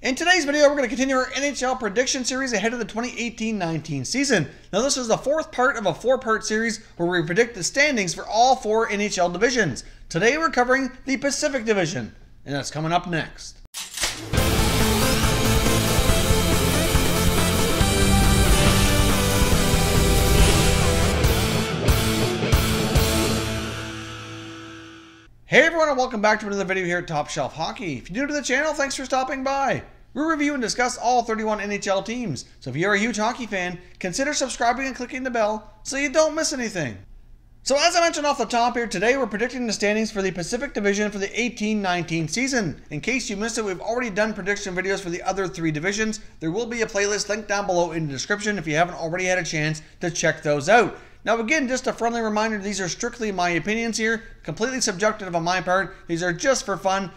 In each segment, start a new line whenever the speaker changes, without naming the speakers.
In today's video, we're going to continue our NHL Prediction series ahead of the 2018-19 season. Now, this is the fourth part of a four-part series where we predict the standings for all four NHL divisions. Today, we're covering the Pacific Division, and that's coming up next. Hey everyone, and welcome back to another video here at Top Shelf Hockey. If you're new to the channel, thanks for stopping by. We review and discuss all 31 NHL teams, so if you're a huge hockey fan, consider subscribing and clicking the bell so you don't miss anything. So as I mentioned off the top here, today we're predicting the standings for the Pacific Division for the 18-19 season. In case you missed it, we've already done prediction videos for the other three divisions. There will be a playlist linked down below in the description if you haven't already had a chance to check those out. Now again, just a friendly reminder, these are strictly my opinions here, completely subjective on my part. These are just for fun.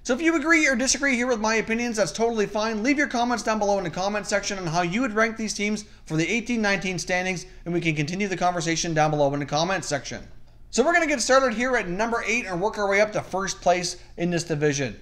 So if you agree or disagree here with my opinions, that's totally fine. Leave your comments down below in the comment section on how you would rank these teams for the 18-19 standings, and we can continue the conversation down below in the comments section. So we're going to get started here at number 8 and work our way up to first place in this division.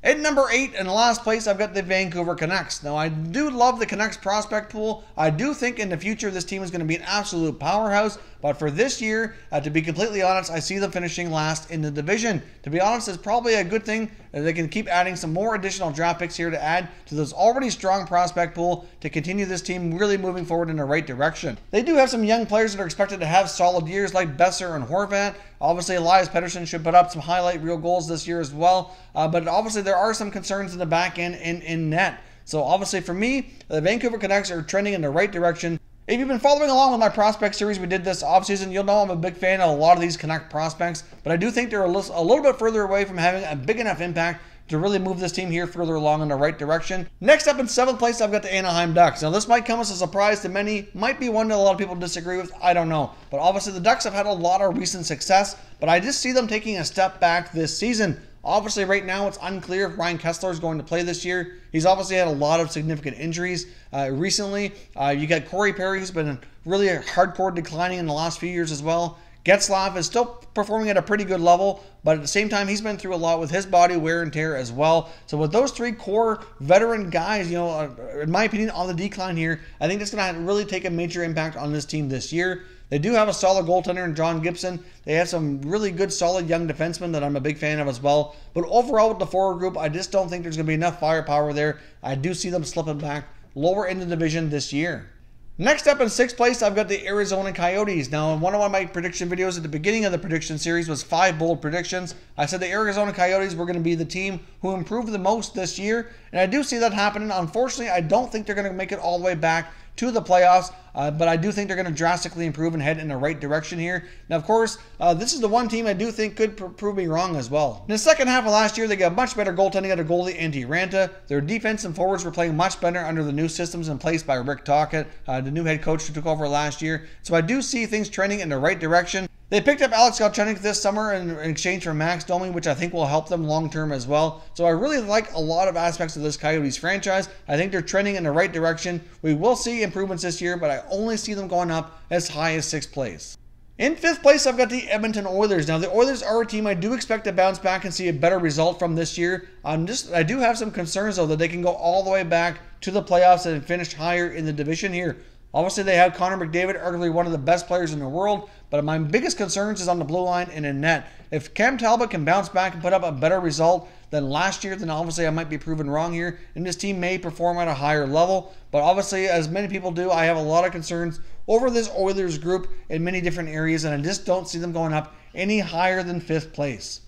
At number 8 in last place, I've got the Vancouver Canucks. Now, I do love the Canucks prospect pool. I do think in the future this team is going to be an absolute powerhouse. But for this year, to be completely honest, I see them finishing last in the division. To be honest, it's probably a good thing that they can keep adding some more additional draft picks here to add to this already strong prospect pool to continue this team really moving forward in the right direction. They do have some young players that are expected to have solid years like Besser and Horvat. Obviously, Elias Pettersson should put up some highlight reel goals this year as well. But obviously, there are some concerns in the back end and in net. So obviously, for me, the Vancouver Canucks are trending in the right direction. If you've been following along with my prospect series we did this offseason, you'll know I'm a big fan of a lot of these Canuck prospects, but I do think they're a little bit further away from having a big enough impact to really move this team here further along in the right direction. Next up in 7th place, I've got the Anaheim Ducks. Now this might come as a surprise to many, might be one that a lot of people disagree with, I don't know. But obviously the Ducks have had a lot of recent success, but I just see them taking a step back this season. Obviously, right now, it's unclear if Ryan Kesler is going to play this year. He's obviously had a lot of significant injuries recently. You got Corey Perry, who's been really hardcore declining in the last few years as well. Getzlaf is still performing at a pretty good level, but at the same time, he's been through a lot with his body wear and tear as well. So with those three core veteran guys, in my opinion, on the decline here, I think it's going to really take a major impact on this team this year. They do have a solid goaltender in John Gibson. They have some really good, solid young defensemen that I'm a big fan of as well. But overall with the forward group, I just don't think there's going to be enough firepower there. I do see them slipping back lower in the division this year. Next up in 6th place, I've got the Arizona Coyotes. Now, in one of my prediction videos at the beginning of the prediction series was 5 bold predictions. I said the Arizona Coyotes were going to be the team who improved the most this year, and I do see that happening. Unfortunately, I don't think they're going to make it all the way back to the playoffs, but I do think they're going to drastically improve and head in the right direction here. Now, of course, this is the one team I do think could prove me wrong as well. In the second half of last year, they got much better goaltending out of goalie Antti Ranta. Their defense and forwards were playing much better under the new systems in place by Rick Tocchet, the new head coach who took over last year. So I do see things trending in the right direction. They picked up Alex Galchenyuk this summer in exchange for Max Domi, which I think will help them long-term as well. So I really like a lot of aspects of this Coyotes franchise. I think they're trending in the right direction. We will see improvements this year, but I only see them going up as high as 6th place. In 5th place, I've got the Edmonton Oilers. Now, the Oilers are a team I do expect to bounce back and see a better result from this year. I do have some concerns, though, that they can go all the way back to the playoffs and finish higher in the division here. Obviously, they have Connor McDavid, arguably one of the best players in the world, but my biggest concerns is on the blue line and in net. If Cam Talbot can bounce back and put up a better result than last year, then obviously I might be proven wrong here, and this team may perform at a higher level. But obviously, as many people do, I have a lot of concerns over this Oilers group in many different areas, and I just don't see them going up any higher than 5th place.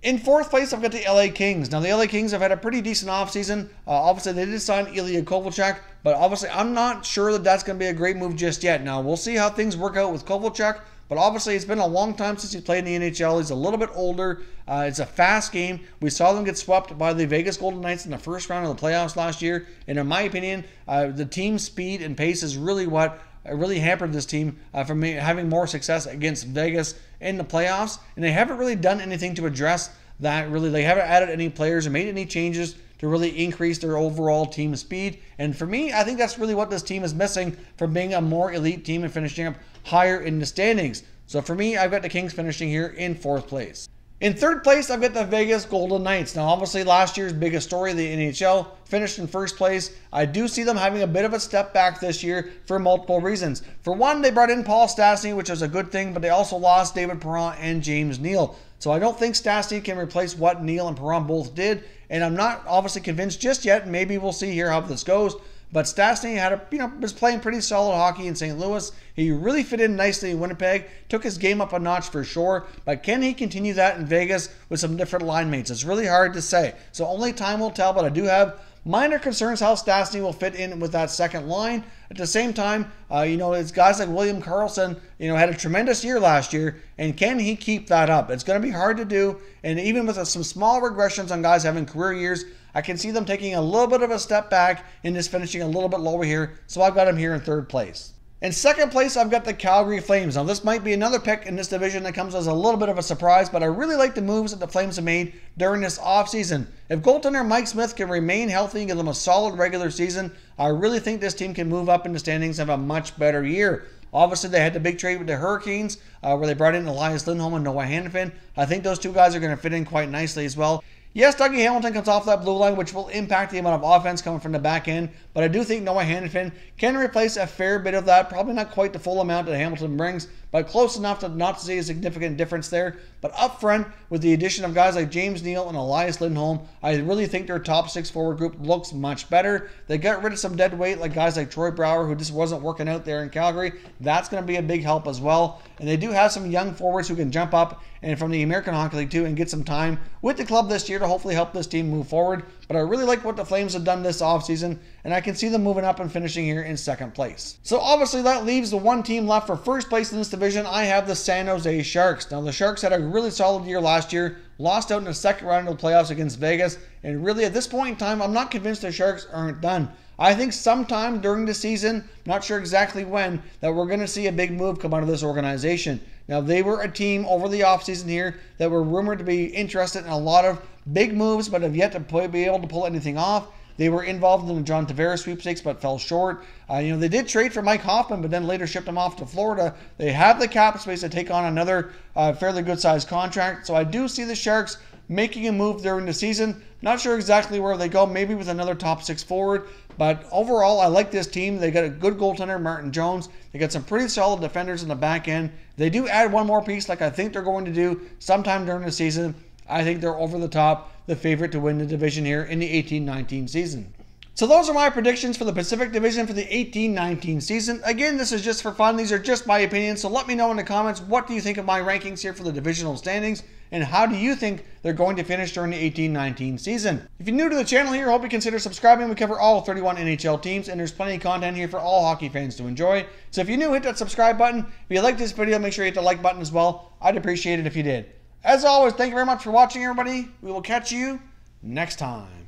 In 4th place, I've got the LA Kings. Now, the LA Kings have had a pretty decent offseason. Obviously, they did sign Ilya Kovalchuk, but obviously, I'm not sure that that's going to be a great move just yet. Now, we'll see how things work out with Kovalchuk, but obviously, it's been a long time since he played in the NHL. He's a little bit older. It's a fast game. We saw them get swept by the Vegas Golden Knights in the first round of the playoffs last year, and in my opinion, the team speed and pace is really what really hampered this team from having more success against Vegas in the playoffs, and they haven't really done anything to address that. Really, they haven't added any players or made any changes to really increase their overall team speed, and for me, I think that's really what this team is missing from being a more elite team and finishing up higher in the standings. So for me, I've got the Kings finishing here in 4th place. In third place, I've got the Vegas Golden Knights. Now, obviously, last year's biggest story of the NHL finished in first place. I do see them having a bit of a step back this year for multiple reasons. For one, they brought in Paul Stastny, which was a good thing, but they also lost David Perron and James Neal. So I don't think Stastny can replace what Neal and Perron both did, and I'm not obviously convinced just yet. Maybe we'll see here how this goes. But Stastny was playing pretty solid hockey in St. Louis. He really fit in nicely in Winnipeg, took his game up a notch for sure. But can he continue that in Vegas with some different line mates? It's really hard to say. So only time will tell, but I do have minor concerns how Stastny will fit in with that second line. At the same time, it's guys like William Karlsson, had a tremendous year last year, and can he keep that up? It's going to be hard to do, and even with some small regressions on guys having career years, I can see them taking a little bit of a step back and just finishing a little bit lower here, so I've got him here in third place. In second place, I've got the Calgary Flames. Now, this might be another pick in this division that comes as a little bit of a surprise, but I really like the moves that the Flames have made during this offseason. If goaltender Mike Smith can remain healthy and give them a solid regular season, I really think this team can move up in the standings and have a much better year. Obviously, they had the big trade with the Hurricanes where they brought in Elias Lindholm and Noah Hanifin. I think those two guys are going to fit in quite nicely as well. Yes, Dougie Hamilton comes off that blue line, which will impact the amount of offense coming from the back end, but I do think Noah Hanifin can replace a fair bit of that. Probably not quite the full amount that Hamilton brings, but close enough to not see a significant difference there. But up front, with the addition of guys like James Neal and Elias Lindholm, I really think their top six forward group looks much better. They got rid of some dead weight, like guys like Troy Brouwer, who just wasn't working out there in Calgary. That's going to be a big help as well. And they do have some young forwards who can jump up and from the American Hockey League too and get some time with the club this year to hopefully help this team move forward. But I really like what the Flames have done this offseason, and I can see them moving up and finishing here in second place. So obviously that leaves the one team left for first place in this division. I have the San Jose Sharks. Now the Sharks had a really solid year last year, lost out in the second round of the playoffs against Vegas, and really at this point in time, I'm not convinced the Sharks aren't done. I think sometime during the season, not sure exactly when, that we're going to see a big move come out of this organization. Now, they were a team over the offseason here that were rumored to be interested in a lot of big moves, but have yet to be able to pull anything off. They were involved in the John Tavares sweepstakes, but fell short. They did trade for Mike Hoffman, but then later shipped him off to Florida. They have the cap space to take on another fairly good-sized contract. So I do see the Sharks making a move during the season. Not sure exactly where they go, maybe with another top six forward. But overall, I like this team. They got a good goaltender, Martin Jones. They got some pretty solid defenders in the back end. They do add one more piece like I think they're going to do sometime during the season. I think they're over the top, the favorite to win the division here in the 18-19 season. So those are my predictions for the Pacific Division for the 18-19 season. Again, this is just for fun. These are just my opinions. So let me know in the comments, what do you think of my rankings here for the divisional standings? And how do you think they're going to finish during the 18-19 season? If you're new to the channel here, I hope you consider subscribing. We cover all 31 NHL teams, and there's plenty of content here for all hockey fans to enjoy. So if you're new, hit that subscribe button. If you like this video, make sure you hit the like button as well. I'd appreciate it if you did. As always, thank you very much for watching, everybody. We will catch you next time.